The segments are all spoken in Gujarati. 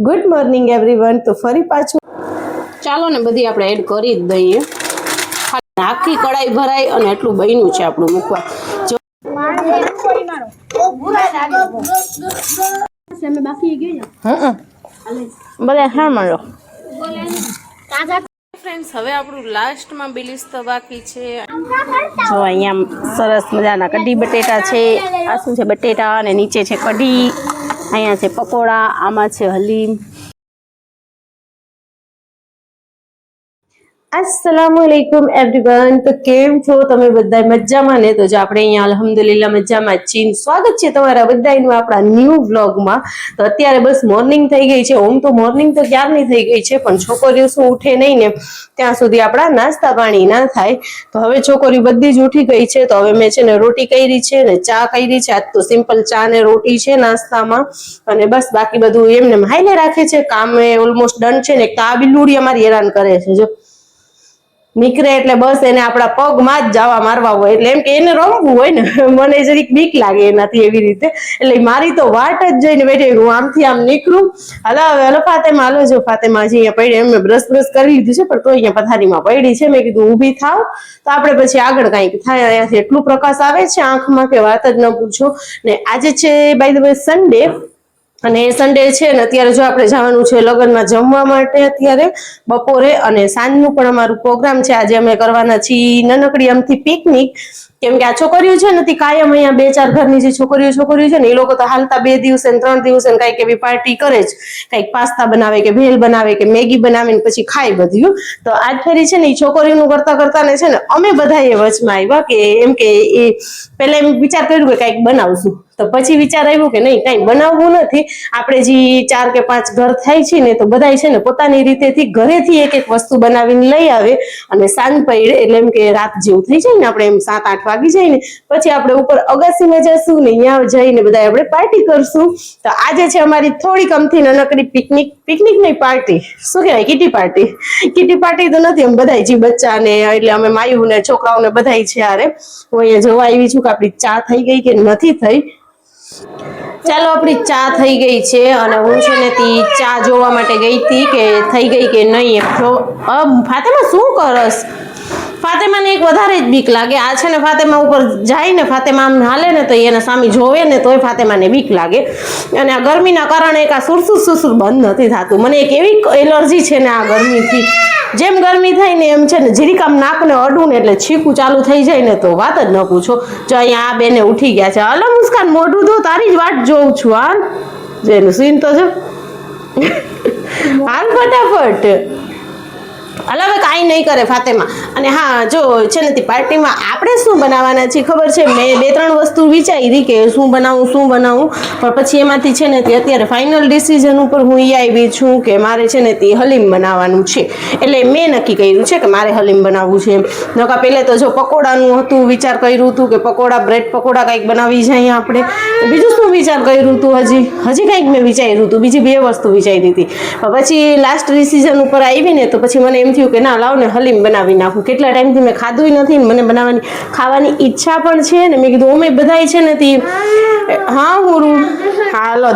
Good morning everyone. તો ફરી પાછું ચાલો ને બધી આપણે એડ કરી જ દઈએ. આખી કડાઈ ભરાઈ અને એટલું બન્યું છે આપણું મૂકવા. ફ્રેન્ડ્સ, હવે આપણું લાસ્ટમાં બિલીસ તો બાકી છે. જો અહીંયા સરસ મજાના કઢી બટેટા છે. આ શું છે? બટેટા અને નીચે છે કઢી. અહીંયા છે પકોડા, આમાં છે હલીમ. अस्सलामुअलैकुम एवरीवन. तो केम छो તમે બધા મજામાં ને? તો જો આપણે અહીંયા અલ્હમ્દુલિલ્લાહ મજામાં જ છીએ. સ્વાગત છે તમારા બધાનું આપણા ન્યૂ વ્લોગમાં. તો અત્યારે બસ મોર્નિંગ થઈ ગઈ છે. ઓમ તો મોર્નિંગ તો ક્યારની થઈ ગઈ છે, પણ છોકરીઓ શું ઉઠે નહીં ને ત્યાં સુધી આપણા નાસ્તા પાણી ના થાય. તો હવે છોકરીઓ બધી જ ઉઠી ગઈ છે. તો હવે મેં છે ને રોટી કરી છે ને ચા કરી છે. આજ તો સિમ્પલ ચા ને રોટી છે નાસ્તામાં. અને બસ બાકી બધું એમને હાઈલે રાખે છે. કામ ઓલમોસ્ટ ડન છે ને. આ બિલ્લુડી અમારી હેરાન કરે છે. જો નીકળે એટલે બસ એને આપણા પગમાં જ જવા મારવા હોય, એટલે એમ કે એને રમવું હોય ને. મને જરીક બીક લાગે એનાથી એવી રીતે. એટલે મારી તો વાટ જ જોઈને બેઠી. હું આમથી આમ નીકળું, હલો ફાતેમા, હાલો. જો ફાતેમા હજી અહીંયા પડી, એમને બ્રશ કરી લીધું છે પણ તો અહીંયા પથારીમાં પડી છે. મેં કીધું ઊભી થાવ તો આપણે પછી આગળ કંઈક થાય. અહીંયાથી એટલું પ્રકાશ આવે છે આંખમાં કે વાત જ ન પૂછો. ને આજે છે બાય ધ વે સન્ડે, અને સન્ડે છે ને અત્યારે જો આપણે જવાનું છે લગ્નમાં જમવા માટે અત્યારે બપોરે, અને સાંજનું પણ અમારું પ્રોગ્રામ છે. આજે અમે કરવાના છીએ નાનકડી અમથી પિકનિક. કેમ કે આ છોકરીઓ છે ને કાયમ અહીંયા 2-4 ઘરની જે છોકરીઓ છે ને એ લોકો તો હાલતા 2 દિવસે ને 3 દિવસે કઈક એવી પાર્ટી કરે જ. કઈક પાસ્તા બનાવે કે ભેલ બનાવે કે મેગી બનાવીને પછી ખાય બધું. તો આજ ફરી છે ને એ છોકરીઓનું કરતા કરતા ને છે ને અમે બધા એ વચમાં આવ્યા કે એમ કે એ પેલા એમ વિચાર કર્યું કે કઈક બનાવશું. તો પછી વિચાર આવ્યો કે નહીં, કઈ બનાવવું નથી. આપણે જે 4 કે 5 ઘર થાય છે ને તો બધા છે ને પોતાની રીતેથી ઘરેથી એક વસ્તુ બનાવીને લઈ આવે, અને સાંજ પડે એટલે એમ કે રાત જેવું થઈ જાય ને, આપણે એમ 7-8 વાગી જાય ને પછી આપણે ઉપર અગાસીમાં જશું ને ત્યાં જઈને બધા આપણે પાર્ટી કરશું. તો આજે છે અમારી થોડીક અમથી નાનકડી પિકનિક નહીં, પાર્ટી શું કહેવાય, કીટી પાર્ટી તો નથી. એમ બધા જે બચ્ચા ને એટલે અમે માયુ ને છોકરાઓને બધા છે. યારે હું અહીંયા જોવા આવી છું કે આપણી ચા થઈ ગઈ કે નથી થઈ. ચાલો, આપણી ચા થઈ ગઈ છે અને હું છે ને તી ચા જોવા માટે ગઈ હતી કે થઈ ગઈ કે નહીં. ફાતેમા શું કરસ? ફાતેમાને એક વધારે જ બીક લાગે. આ છે ને ફાતેમા ઉપર જાય ને, ફાતેમા આમ હાલે ને તો એને સામે જોવે ને તોય ફાતેમાને બીક લાગે. અને આ ગરમીના કારણે એક આ સુરસુર બંધ નથી થતું. મને એક એવી એલર્જી છે ને આ ગરમીથી. જેમ ગરમી થાય ને એમ છે ને જીરીક આમ નાકને અડું ને એટલે છીકું ચાલુ થઈ જાય ને તો વાત જ ન પૂછો. જો અહીંયા આ બેને ઉઠી ગયા છે. હલો મુસ્કાન, મોઢું ધો, તારી જ વાટ જોઉં છું. હાલ જેનું સીન તો જો હાલ ફટાફટ. હાલ હવે કાંઈ નહીં કરે ફાતેમા. અને હા, જો છે ને પાર્ટીમાં આપણે શું બનાવવાના છીએ ખબર છે? મેં 2-3 વસ્તુ વિચારી કે શું બનાવું પણ પછી એમાંથી છે ને તે અત્યારે ફાઇનલ ડિસિઝન ઉપર હું આવી છું કે મારે છે ને તે હલીમ બનાવવાનું છે. એટલે મેં નક્કી કર્યું છે કે મારે હલીમ બનાવવું છે. નકા પહેલે તો જો પકોડાનું હતું, વિચાર કર્યું હતું કે પકોડા, બ્રેડ પકોડા કંઈક બનાવી જાય આપણે. બીજું શું વિચાર કર્યું હતું? હજી કંઈક મેં વિચાર્યું હતું, બીજી 2 વસ્તુ વિચારી હતી. પછી લાસ્ટ ડિસિઝન ઉપર આવી ને તો પછી મને એમ થયું કે ના, લાવ ને હલીમ બનાવી નાખું. કેટલા ટાઈમથી મેં ખાધું નથી ને મને ખાવાની ઈચ્છા પણ છે ને. મેં કીધું અમે બધાય છે ને તી હાલો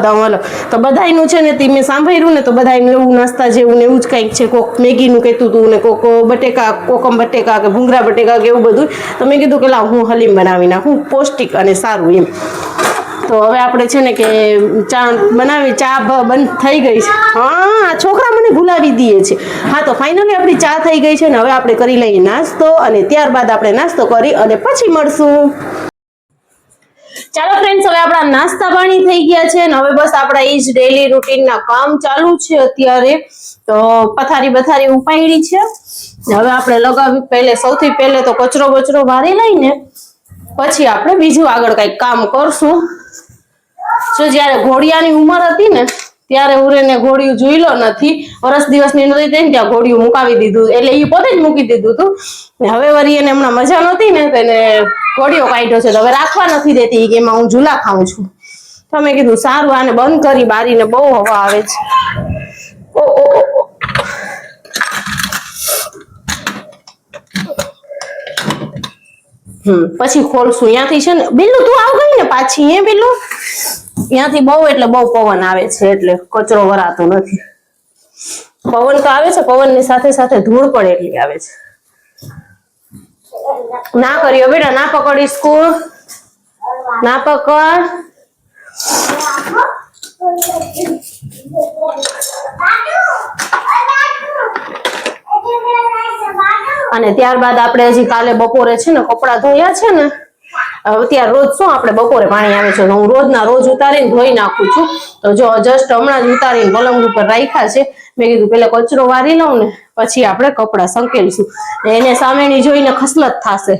તો બધાયનું છે ને તી મેં સાંભળ્યું ને તો બધાયનું એવું નાસ્તા જેવું ને એવું જ કંઈક છે. કોક મેગીનું કહેતું હતું ને કોક બટેકા, કોકમ બટેકા કે ભૂંગળા બટેકા કે એવું બધું. તો મેં કીધું કે લાવ હું હલીમ બનાવી નાખું, પૌષ્ટિક અને સારું એમ. તો હવે આપણે છે ને કે ચા બંધ થઈ ગઈ છે. હા, છોકરા મને ભૂલાવી દે છે. હા, તો ફાઇનલી આપણી ચા થઈ ગઈ છે ને હવે આપણે કરી લઈએ નાસ્તો, અને ત્યારબાદ આપણે નાસ્તો કરી અને પછી મળશું. ચાલો ફ્રેન્ડ્સ, હવે આપણા નાસ્તા પાણી થઈ ગયા છે ને હવે બસ આપણા એ જ ડેલી રૂટીનના કામ ચાલુ છે અત્યારે. તો પથારી ઉપાડી છે. હવે આપણે લગાવી સૌથી પહેલે તો કચરો વારી લઈને પછી આપણે બીજું આગળ કંઈક કામ કરશું. જો જ્યારે ઘોડિયાની ઉંમર હતી ને ત્યારે ઉરેને ઘોડિયું જોઈલો નથી. વર્ષ દિવસની નહોતી થઈને ત્યાં ઘોડિયું મુકાવી દીધું, એટલે એ પોતે જ મૂકી દીધું હતું. હવે વળી એને હમણાં મજા નહોતી ને તો એને ઘોડિયો કાઢ્યો છે. તો હવે રાખવા નથી દેતી કે એમાં હું ઝૂલા ખાઉં છું. તો મેં કીધું સારું, આને બંધ કરી. બારીને બહુ હવા આવે છે. પછી ખોલશું. ત્યાંથી છે ને બિલ્લુ તું આવ ગઈ ને પાછી. બિલ્લુ ત્યાંથી બહુ એટલે બહુ પવન આવે છે એટલે કચરો વરાતો નથી. પવન તો આવે છે, પવનની સાથે સાથે ધૂળ પણ એટલી આવે છે. ના કર્યો બેટા, ના પકડી સ્કૂલ, ના પકડ. અને ત્યારબાદ આપણે હજી કાલે બપોરે છે ને કપડા ધોયા છે ને, અત્યારે રોજ શું આપણે બપોરે પાણી આવે છે, હું રોજના રોજ ઉતારીને ધોઈ નાખું છું. તો જો જસ્ટ હમણાં જ ઉતારીને પલંગ ઉપર રાખ્યા છે. મેં કીધું પેલા કચરો વારી લઉં ને પછી આપણે કપડા સંકેલશું. એને સામેની જોઈને ખસલત થશે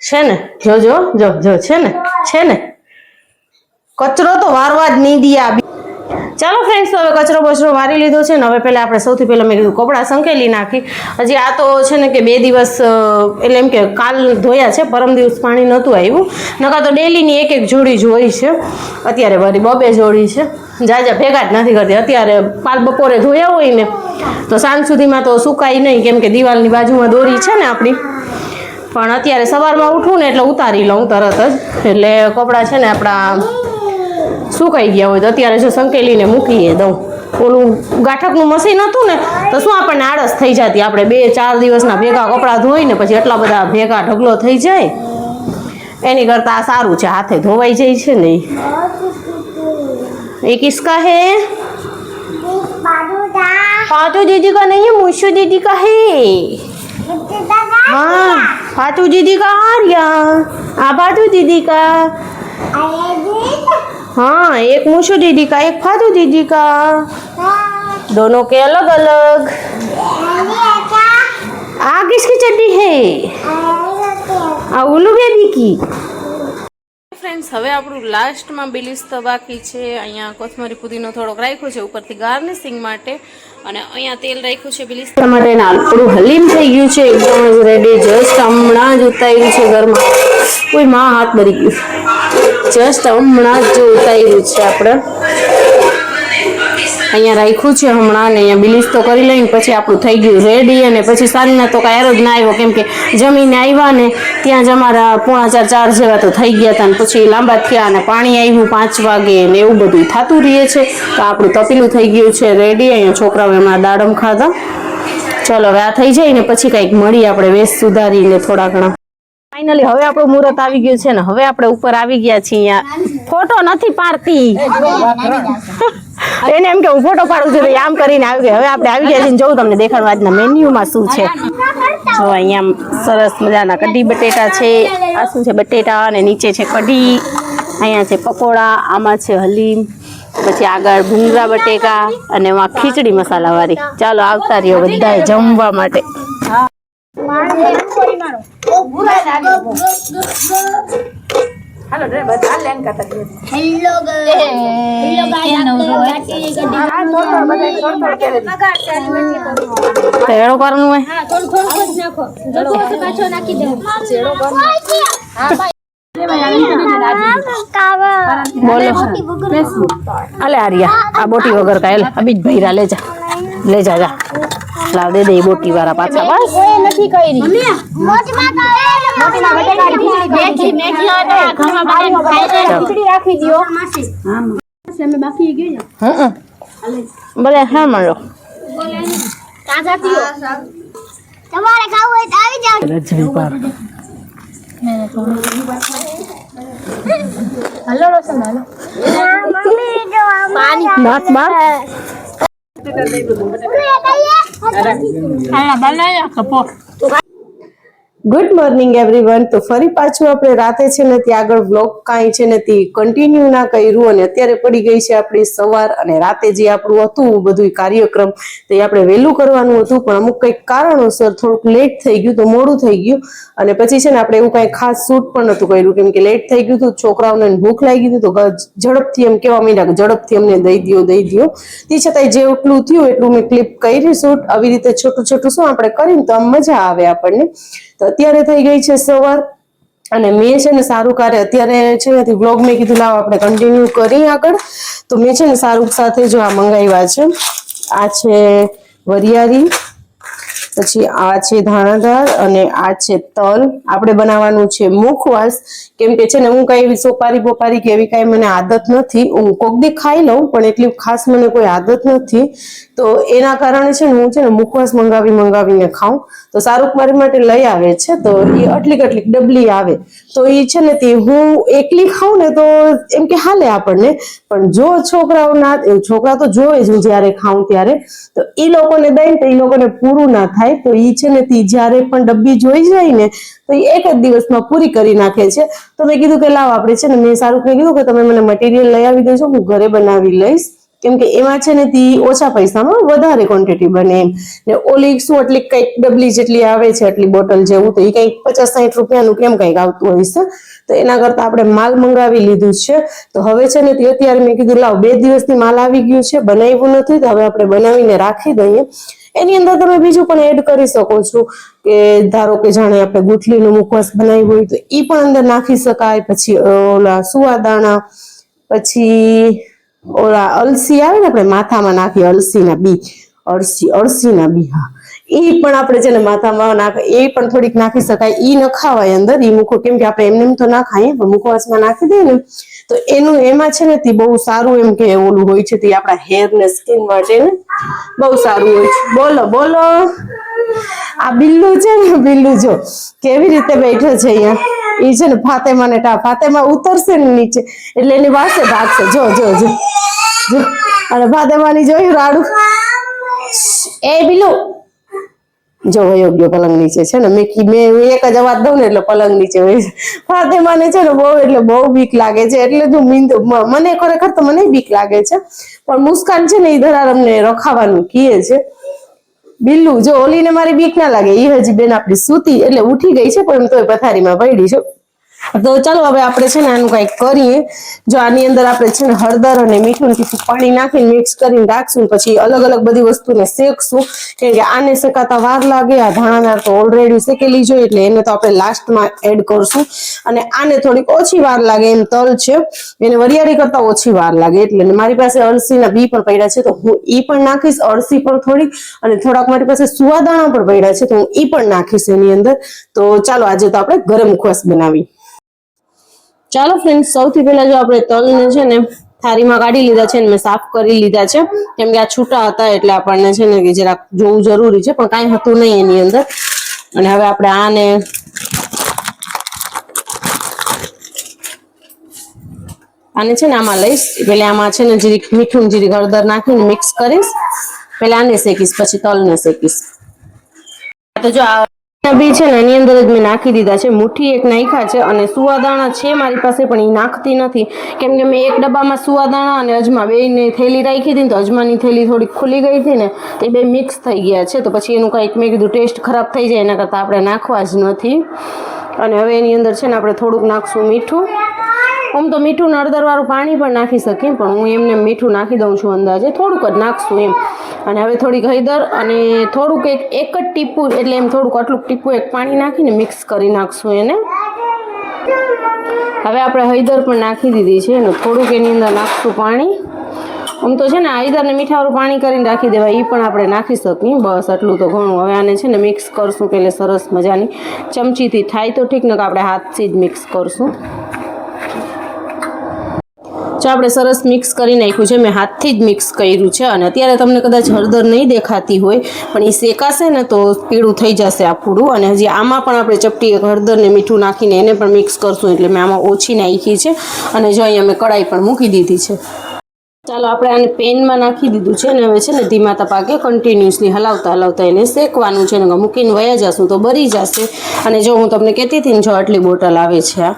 છે ને. જો જો જો જો છે ને કચરો તો વારવા જ નહીં દી આ. ચાલો ફ્રેન્ડ્સ, હવે કચરો બચરો વારી લીધો છે ને હવે પહેલા આપણે સૌથી પહેલા મેં કીધું કપડાં સંકેલી નાખી. હજી આ તો છે ને કે 2 દિવસ એટલે એમ કે કાલ ધોયા છે, પરમ દિવસ પાણી નહોતું આવ્યું, નકા તો ડેલીની એક જોડી જ હોય છે. અત્યારે વળી 2 જોડી છે, જાજા ભેગા જ નથી કરતી. અત્યારે કાલ બપોરે ધોયા હોય ને તો સાંજ સુધીમાં તો સુકાય નહીં, કેમ કે દિવાલની બાજુમાં દોરી છે ને આપણી. પણ અત્યારે સવારમાં ઉઠું ને એટલે ઉતારી લઉં તરત જ, એટલે કપડાં છે ને આપણા સુકાઈ ગયા હોય તો અત્યારે જો સંકેલીને મૂકીએ દઉં. ઓલું ગાંઠકનું મશીન હતું ને તો શું આપણને આળસ થઈ જતી, આપણે 2-4 દિવસના ભેગા કપડાં ધોઈને પછી એટલા બધા ભેગા ઢગલો થઈ જાય, એની કરતાં આ સારું છે, હાથે ધોવાઈ જાય છે ને. એ કિસકા હે? फातू दीदी का नहीं है, मुशु दीदी का है. हाँ, फातू दीदी का आ रहा, आ फातू दीदी का. हाँ, एक मुशु दीदी का, एक फातू दीदी का, दोनों के अलग अलग. आ किसकी चड्डी है? आ उल्लू बेबी की. ફ્રેન્ડ્સ, હવે આપણું લાસ્ટમાં બિલીસ તો બાકી છે. અહીંયા કોથમરી પુદીનો થોડોક રાખ્યો છે ઉપરથી ગાર્નિશિંગ માટે, અને અહીંયા તેલ રાખ્યું છે બિલીસ માટે. આપણું હલીમ થઈ ગયું છે એકદમ જ રેડી. જસ્ટ હમણાં જ ઉતાર્યું છે ઘરમાં. કોઈ માં હાથ ભરી ગયું. જસ્ટ હમણાં જ ઉતાર્યું છે આપણે. અહીંયા રાખ્યું છે હમણાં, ને અહીંયા બિલીસ તો કરી લઈને પછી આપણું થઈ ગયું રેડી. અને પછી સાંજના તો કાંઈ એરો જ ના આવ્યો, કેમ કે જમીને આવ્યા ને ત્યાં જ અમારા 3:45-4 જેવા તો થઈ ગયા હતા, ને પછી લાંબા થયા અને પાણી આવ્યું 5 વાગે ને એવું બધું થતું રહે છે. તો આપણું તપેલું થઈ ગયું છે રેડી. અહીંયા છોકરાઓ એમાં દાડમ ખાધા. ચલો હવે આ થઈ જાય ને પછી કંઈક મળીએ આપણે વેશ સુધારીને થોડા ઘણા. ફાઇનલી હવે આપણું મુહૂર્ત આવી ગયું છે ને હવે આપણે ઉપર આવી ગયા છીએ. ફોટો નથી પાડતી એને એમ કે હું ફોટો પાડું છું, આમ કરીને આવી ગઈ. હવે આપણે આવી ગયા છીએ, જોઉં તમને દેખાડું આજના મેન્યુમાં શું છે. જો અહીંયા સરસ મજાના કઢી બટેટા છે. આ શું છે? બટેટા, અને નીચે છે કઢી, અહીંયા છે પકોડા, આમાં છે હલીમ, પછી આગળ ભૂંગળા બટેકા, અને એમાં ખીચડી મસાલા વાળી. ચાલો આવતા રહ્યો બધા જમવા માટે. हेलो रे बता लेन का तक हेलो तेड़ो करनु है हां थोड़ थोड़ कुछ नाखो जल्दी से पाछो नाखी दे चेड़ो कर हां भाई बोलो अले आरिया आ बोटी वगर का एल अभी भईरा ले जा जा लाव दे दे बोटी वाला पाछा बस ओए નથી કઈરી મોટી માં બટેકા ખીચડી મેથી અને ઘરમાં બનાવીને ખાઈ ખીચડી રાખી દિયો માસી હા માસી અમે બાકી ગયો હા ભલે હા મારો કા જાતીઓ તમારે ખાવું હોય તો આવી જાવ રજવી પર મેરે તો हेलो रोशन हेलो मम्मी जो पानी नाच मार ગુડ મોર્નિંગ એવરીવન. તો ફરી પાછું આપણે રાતે છે ને ત્યાં આગળ વ્લોગ કાંઈ છે ને તે કન્ટિન્યુ ના કર્યું, અને અત્યારે પડી ગઈ છે આપણી સવાર. અને રાતે જે આપણું હતું બધું કાર્યક્રમ તે આપણે વહેલું કરવાનું હતું, પણ અમુક કંઈક કારણોસર થોડુંક લેટ થઈ ગયું, તો મોડું થઈ ગયું. અને પછી છે ને આપણે એવું કાંઈ ખાસ શૂટ પણ નહોતું કર્યું, કેમ કે લેટ થઈ ગયું હતું, છોકરાઓને ભૂખ લાગી ગઈ, તો ઝડપથી એમ કહેવા માંડ્યા કે ઝડપથી અમને દઈ દો. તે છતાંય જે એટલું થયું એટલું મેં ક્લિપ કરી શૂટ. આવી રીતે છોટું છોટું શું આપણે કરીને તો આમ મજા આવે આપણને. તો અત્યારે થઈ ગઈ છે સવાર, અને મેં છે ને શાહરુખ ખાને અત્યારે છે ને વ્લોગ મેં કીધું લાવ આપણે કન્ટિન્યુ કરી આગળ. તો મેં છે ને શાહરુખ સાથે જો આ મંગાવ્યા છે, આ છે વરિયાળી, પછી આ છે ધાણાદાળ અને આ છે તલ. આપણે બનાવવાનું છે મુખવાસ. કેમ કે છે ને હું કઈ સોપારી બોપારી કે એવી કઈ મને આદત નથી. હું કોક દી ખાઈ લઉં પણ એટલી ખાસ મને કોઈ આદત નથી. તો એના કારણે છે ને હું છે ને મુખવાસ મંગાવીને ખાઉં. તો શાહરૂખ મારી માટે લઈ આવે છે, તો એ આટલી ડબલી આવે. તો એ છે ને તે હું એકલી ખાઉં ને તો એમ કે હાલે આપણને, પણ જો છોકરા તો જોવે જ હું જયારે ખાઉં ત્યારે, તો એ લોકોને દઈ તો એ લોકોને પૂરું ના થાય. તો એ છે ને તે જયારે પણ ડબ્બી જોઈ જાય ને તો એ એક જ દિવસમાં પૂરી કરી નાખે છે. તો મેં કીધું કે લાવ આપણે છે ને, મેં શાહરૂખને કીધું કે તમે મને મટીરિયલ લઈ આવી દેજો, હું ઘરે બનાવી લઈશ. કેમ કે એમાં છે ને તે ઓછા પૈસામાં વધારે ક્વોન્ટિટી બને એમ. ને ઓલી શું એટલી કઈક ડબલી જેટલી આવે છે, આટલી બોટલ જેવું, તો એ કઈક 50-60 રૂપિયાનું કેમ કઈક આવતું હોય છે. તો એના કરતા આપણે માલ મંગાવી લીધું છે. તો હવે છે ને તે અત્યારે મેં કીધું લાવ 2 દિવસથી માલ આવી ગયું છે, બનાવ્યું નથી, તો હવે આપણે બનાવીને રાખી દઈએ. એની અંદર તમે બીજું પણ એડ કરી શકો છો, કે ધારો કે જાણે આપણે ગુથલીનો મુખવાસ બનાવ્યું હોય તો એ પણ અંદર નાખી શકાય. પછી ઓલા સુવાદાણા, પછી ઓલા અલસી આવે ને આપણે માથામાં નાખીએ, અળસીના બી, હા, એ પણ આપણે છે ને માથામાં નાખે, એ પણ થોડીક નાખી શકાય. ઈ ન ખાવાય અંદર, ઈ મૂકો, કેમ કે આપણે એમને તો ના ખાઈએ, પણ મુખવાસમાં નાખી દઈએ ને તો એમાં છે ને તે બહુ સારું એમ કે ઓલું હોય છે, તે આપણા હેર ને સ્કિન માટે ને બહુ સારું હોય છે. બોલો બોલો, આ બિલ્લુ છે ને, બિલ્લુ જો કેવી રીતે બેઠો છે અહીંયા. ઈ છે ને ફાતેમા ઉતરશે ને નીચે એટલે એની પાસે ભાગશે. જો અને ફાતેમાની જોયું રાડું. એ બિલ્લુ જો યોગ્ય પલંગ નીચે છે ને, મેં એક જ અવાજ દઉં ને એટલે પલંગ નીચે હોય. ફાતેમાને છે ને બહુ બીક લાગે છે, એટલે જો મને ખરેખર તો મને બીક લાગે છે, પણ મુસ્કાન છે ને એ ધરાર અમને રખાવાનું કહે છે. બિલ્લુ જો ઓલીને મારી બીક ના લાગે, એ હજી બેન આપડી સૂતી એટલે ઉઠી ગઈ છે, પણ તોય પથારીમાં પડી છે. તો ચાલો હવે આપણે છે ને આનું કંઈક કરીએ. જો આની અંદર આપણે છે ને હળદર અને મીઠું પાણી નાખીને મિક્સ કરીને રાખશું, પછી અલગ અલગ બધી વસ્તુને શેકશું. કેમ કે આને શેકાતા વાર લાગે. આ ધાણાદાળ તો ઓલરેડી શેકેલી જોઈએ, એટલે એને તો આપણે લાસ્ટમાં એડ કરશું. અને આને થોડીક ઓછી વાર લાગે એમ તલ છે, એને વરિયાળી કરતા ઓછી વાર લાગે. એટલે મારી પાસે અળસીના બી પણ પડ્યા છે, તો હું ઈ પણ નાખીશ, અળસી પણ થોડીક, અને થોડાક મારી પાસે સુવાદાણા પણ પડ્યા છે, તો હું ઈ પણ નાખીશ એની અંદર. તો ચાલો આજે તો આપણે ગરમ મુખવાસ બનાવી. ચાલો ફ્રેન્ડ્સ, સૌથી પહેલા જો આપણે તલને છે ને થાળીમાં કાઢી લીધા છે, મેં સાફ કરી લીધા છે. કેમ કે આ છૂટા હતા એટલે આપણને છે ને કે જરાક જોવું જરૂરી છે, પણ કાંઈ હતું નહીં એની અંદર. અને હવે આપણે આને છે ને આમાં લઈશ. પેલા આમાં છે ને જીરીક મીઠું જીરીક હળદર નાખીને મિક્સ કરીશ. પેલા આને શેકીશ, પછી તલને શેકીશ. તો જો આ બી છે ને એની અંદર જ મેં નાખી દીધા છે, મુઠ્ઠી એક નાખ્યા છે. અને સુવાદાણા છે મારી પાસે, પણ એ નાખતી નથી, કેમ કે મેં એક ડબ્બામાં સુવાદાણા અને અજમા બેયની થેલી રાખી હતી ને, તો અજમાની થેલી થોડીક ખુલી ગઈ હતી ને, તો એ બે મિક્સ થઈ ગયા છે. તો પછી એનું કંઈક મેં કીધું ટેસ્ટ ખરાબ થઈ જાય, એના કરતાં આપણે નાખવા જ નથી. અને હવે એની અંદર છે ને આપણે થોડુંક નાખશું મીઠું. આમ તો મીઠું હળદર વાળું પાણી પણ નાખી શકીએ, પણ હું એમને મીઠું નાખી દઉં છું અંદાજે, થોડુંક જ નાખશું એમ. અને હવે થોડીક હળદર અને થોડુંક એક જ ટીપું, એટલે એમ થોડુંક આટલું ટીપું એક પાણી નાખીને મિક્સ કરી નાખશું એને. હવે આપણે હળદર પણ નાખી દીધી છે, અને થોડુંક એની અંદર નાખશું પાણી. આમ તો છે ને હળદર ને મીઠાવાળું પાણી કરીને રાખી દેવાય, એ પણ આપણે નાખી શકીએ. બસ આટલું તો ઘણું. હવે આને છે ને મિક્સ કરશું પેલે સરસ મજાની. ચમચીથી થાય તો ઠીક, ને કે આપણે હાથથી જ મિક્સ કરશું. જો આપણે સરસ મિક્સ કરી નાખ્યું છે, મેં હાથથી જ મિક્સ કર્યું છે. અને અત્યારે તમને કદાચ હળદર નહીં દેખાતી હોય, પણ એ શેકાશે ને તો પીળું થઈ જશે આખું. અને હજી આમાં પણ આપણે ચપટી એક હળદર ને મીઠું નાખીને એને પણ મિક્સ કરશું, એટલે મેં આમાં ઓછી નાખી છે. અને જો અહીંયા મેં કઢાઈ પણ મૂકી દીધી છે. ચાલો આપણે આને પેનમાં નાખી દીધું છે, ને હવે છે ને ધીમા તપાકે કન્ટિન્યુઅસલી હલાવતા એને શેકવાનું છે. ને મૂકીને વયા જશું તો બળી જશે. અને જો હું તમને કહેતી હતી ને, જો આટલી બોટલ આવે છે,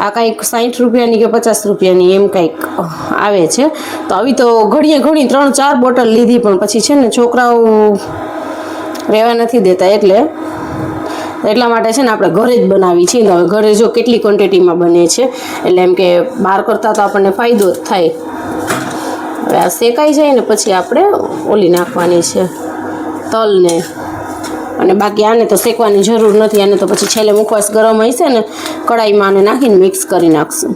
આ કંઈક 60 રૂપિયાની કે 50 રૂપિયાની એમ કંઈક આવે છે. તો આવી તો ઘણી 3-4 બોટલ લીધી, પણ પછી છે ને છોકરાઓ રહેવા નથી દેતા, એટલા માટે છે ને આપણે ઘરે જ બનાવી છીએ. હવે ઘરે જો કેટલી ક્વોન્ટિટીમાં બને છે, એટલે એમ કે બહાર કરતાં તો આપણને ફાયદો જ થાય. હવે આ શેકાઈ જાય ને પછી આપણે ઓલી નાખવાની છે તલને. અને બાકી આને તો શેકવાની જરૂર નથી, આને તો પછી છેલ્લે મુખવાસ ગરમ હશે ને કઢાઈમાં આને નાખીને મિક્સ કરી નાખશું.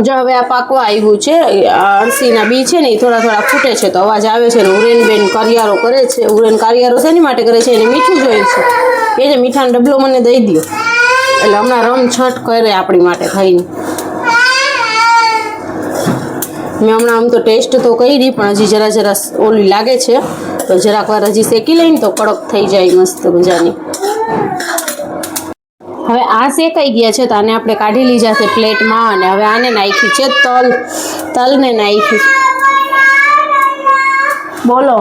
જો હવે આ પાકવા આવ્યું છે. અળસીના બી છે ને એ થોડા થોડા ફૂટે છે તો અવાજ આવે છે ને ઉરેન બેન કરિયારો કરે છે. ઉરેન કરિયારો શેની માટે કરે છે? એને મીઠું જોઈએ છે. એ જે મીઠાનો ડબલો મને દઈ દો એટલે હમણાં રમછટ કરે આપણી માટે થઈને. મેં હમણાં આમ તો ટેસ્ટ તો કરી પણ હજી જરા જરા ઓલી લાગે છે તો જરાક વાર હજી શેકી લઈને તો કડક થઈ જાય મસ્ત મજાની. હવે આ શેકાઈ ગયા છે તો આને આપણે કાઢી લીધા છે પ્લેટમાં અને હવે આને નાખી છે તલને નાખી. બોલો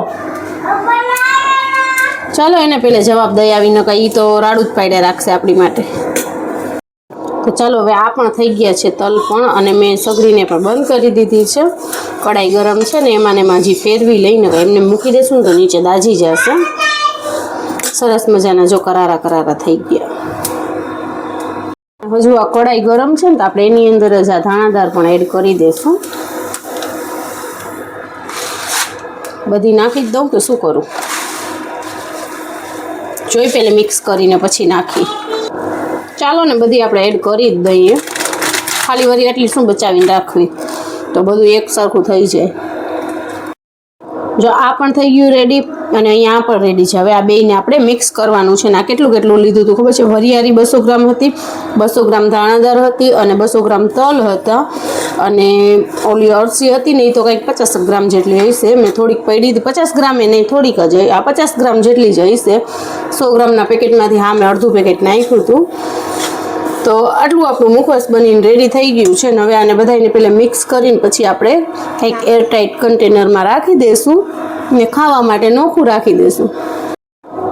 ચાલો એને પેલે જવાબ દઈ આવીને કઈ તો રાડું જ પાડ્યા રાખશે આપણી માટે. તો ચાલો હવે આ પણ થઈ ગયા છે તલ પણ અને મેં સગડીને પણ બંધ કરી દીધી છે. કડાઈ ગરમ છે ને એમાં હજી ફેરવી લઈને એમને મૂકી દેશું ને તો નીચે દાજી જશે. સરસ મજાના જો કરારા કરારા થઈ ગયા. હજુ આ કડાઈ ગરમ છે ને તો આપણે એની અંદર જ આ ધાણાદાર પણ એડ કરી દઈશું. બધી નાખી જ દઉં તો શું કરું? જોઈ પહેલે મિક્સ કરીને પછી નાખી. ચાલો ને બધી આપણે એડ કરી જ દઈએ. ખાલી વરી એટલી શું બચાવીને રાખવી તો બધું એક સરખું થઈ જાય. જો આ પણ થઈ ગયું રેડી અને અહીંયા પણ રેડી છે. હવે આ બેયને આપણે મિક્સ કરવાનું છે. ને આ કેટલું લીધું હતું ખબર છે? વરિયાળી 200 ગ્રામ હતી, 200 ગ્રામ દાણાદાર હતી અને 200 ગ્રામ તલ હતા અને ઓલી અળસી હતી ને એ તો કંઈક 50 ગ્રામ જેટલી હશે. મેં થોડીક પડી હતી, 50 ગ્રામ નહીં થોડીક જ, આ 50 ગ્રામ જેટલી જ હશે. 100 ગ્રામના પેકેટમાંથી હા મેં અડધું પેકેટ નાખ્યું હતું. તો આટલું આપણું મુખવાસ બનીને રેડી થઈ ગયું છે. ને હવે આને બધાને પહેલાં મિક્સ કરીને પછી આપણે કંઈક એરટાઇટ કન્ટેનરમાં રાખી દઈશું ને ખાવા માટે નોખું રાખી દઈશું.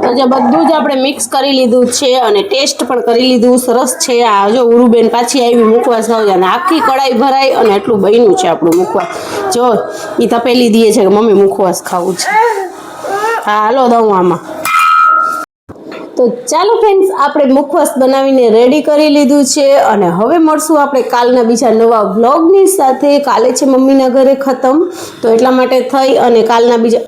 તો જે બધું જ આપણે મિક્સ કરી લીધું છે અને ટેસ્ટ પણ કરી લીધું. સરસ છે. આ જો ઉરુબેન પાછી આવી મુખવાસ ખાવ અને આખી કડાઈ ભરાઈ અને એટલું બન્યું છે આપણું મુખવાસ. જો એ તપેલી દે છે કે મમ્મી મુખવાસ ખાવું છે. હા હાલો દઉં આમાં. તો ચાલો ફ્રેન્ડ્સ આપણે મુખવાસ બનાવીને રેડી કરી લીધું છે અને હવે મળશું આપણે કાલના બીજા નવા વ્લોગની સાથે. કાલે છે મમ્મીના ઘરે ખતમ તો એટલા માટે થઈ અને કાલના બીજા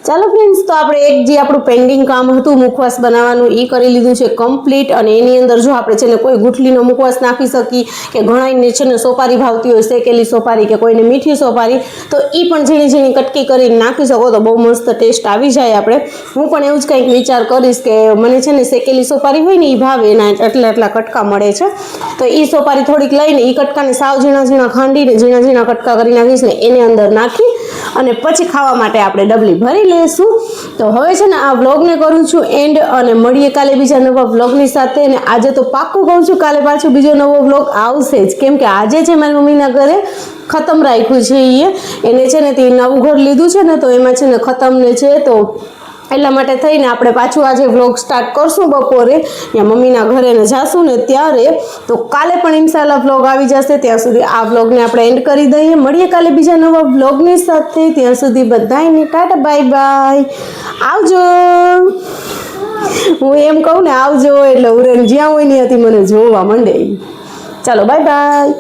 ચાલો ફ્રેન્ડ્સ તો આપણે એક જે આપણું પેન્ડિંગ કામ હતું મુખવાસ બનાવવાનું એ કરી લીધું છે કમ્પ્લીટ. અને એની અંદર જો આપણે છે ને કોઈ ગુઠલીનો મુખવાસ નાખી શકીએ કે ઘણાને છે ને સોપારી ભાવતી હોય, શેકેલી સોપારી કે કોઈને મીઠી સોપારી, તો એ પણ ઝીણી ઝીણી કટકી કરીને નાખી શકો તો બહુ મસ્ત ટેસ્ટ આવી જાય. આપણે હું પણ એવું જ કંઈક વિચાર કરીશ કે મને છે ને શેકેલી સોપારી હોય ને એ ભાવે એના એટલા કટકા મળે છે તો એ સોપારી થોડીક લઈને એ કટકાને સાવ ઝીણા ઝીણા ખાંડીને ઝીણા ઝીણા કટકા કરી નાખીશ ને એને અંદર નાખી અને પછી ખાવા માટે આપણે ડબલી ભરી લેશું. તો હવે છે ને આ વ્લોગને કરું છું એન્ડ અને મળીએ કાલે બીજા નવા વ્લોગની સાથે. અને આજે તો પાક્કું કહું છું કાલે પાછું બીજો નવો વ્લોગ આવશે જ, કેમ કે આજે છે મારી મમ્મીના ઘરે ખતમ રાખ્યું છે. એને છે ને તે નવું ઘર લીધું છે ને તો એમાં છે ને ખતમ ને છે તો એટલા માટે થઈને આપણે પાછું આજે વ્લોગ સ્ટાર્ટ કરશું બપોરે ત્યાં મમ્મીના ઘરે ને જાશું ને ત્યારે. તો કાલે પણ ઇન્શાલ્લાહ વ્લોગ આવી જશે. ત્યાં સુધી આ વ્લોગને આપણે એન્ડ કરી દઈએ. મળીએ કાલે બીજા નવા વ્લોગની સાથે. ત્યાં સુધી બધાને ટાટા બાય બાય. આવજો. હું એમ કહું ને આવજો એટલે ઉરેન જ્યાં હોય ને ત્યાંથી મને જોવા માંડે. ચાલો બાય બાય.